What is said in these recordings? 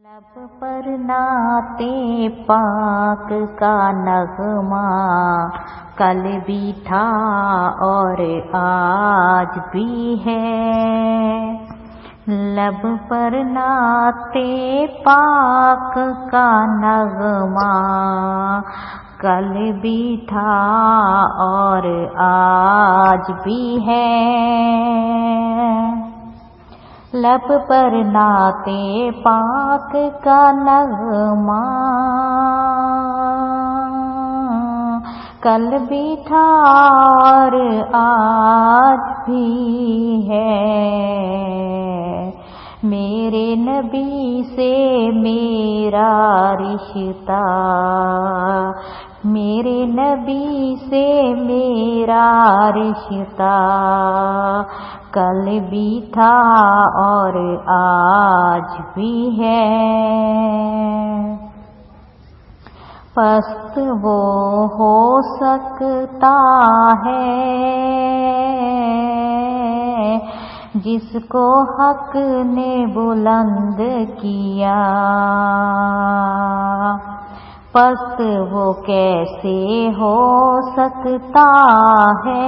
लब पर नाते पाक का नगमा कल भी था और आज भी है। लब पर नाते पाक का नगमा कल भी था और आज भी है। लब पर नाते पाक का नगमा कल भी था और आज भी है। मेरे नबी से मेरा रिश्ता, मेरे नबी से मेरा रिश्ता कल भी था और आज भी है। पस्त वो हो सकता है जिसको हक ने बुलंद किया, पस्त वो कैसे हो सकता है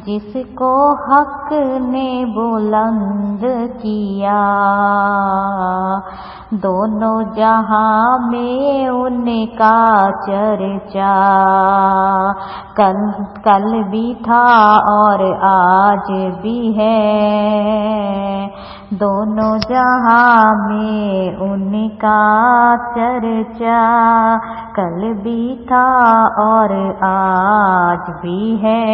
जिसको हक ने बुलंद किया। दोनों जहां में उनका चर्चा कल भी था और आज भी है। दोनों जहां में उनका चर्चा कल भी था और आज भी है।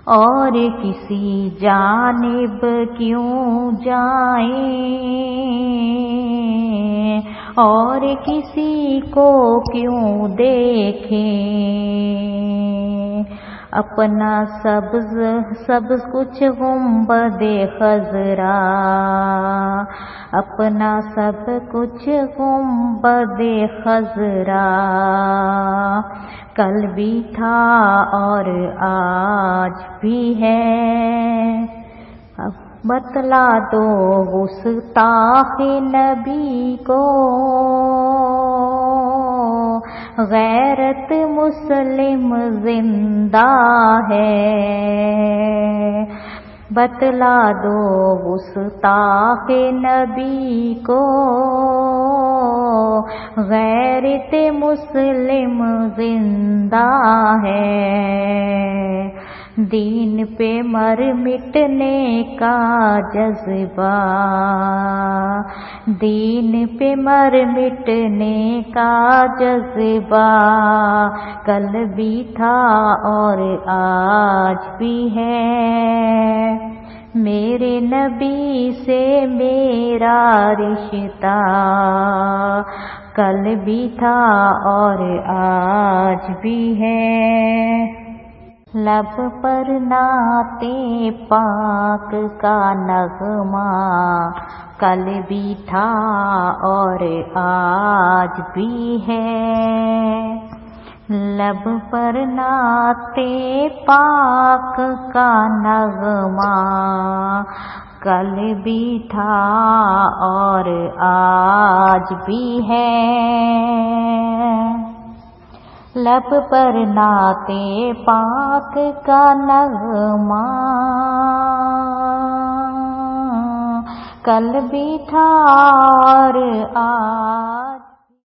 और किसी जानिब क्यों जाएं और किसी को क्यों देखें, अपना सब कुछ गुंबदे खजरा, अपना सब कुछ गुंबदे खजरा कल भी था और आज भी है। अब बतला दो गुस्ताखे नबी को, गैरत मुस्लिम जिंदा है। बतला दो गुस्ताखे नबी को, गैरत मुस्लिम जिंदा है। दीन पे मर मिटने का जज्बा, दीन पे मर मिटने का जज्बा कल भी था और आज भी है। मेरे नबी से मेरा रिश्ता कल भी था और आज भी है। लब पर नाते पाक का नगमा कल भी था और आज भी है। लब पर नाते पाक का नगमा कल भी था और आज भी है। लब पर नाते पाक का नगमा कल भी था और आज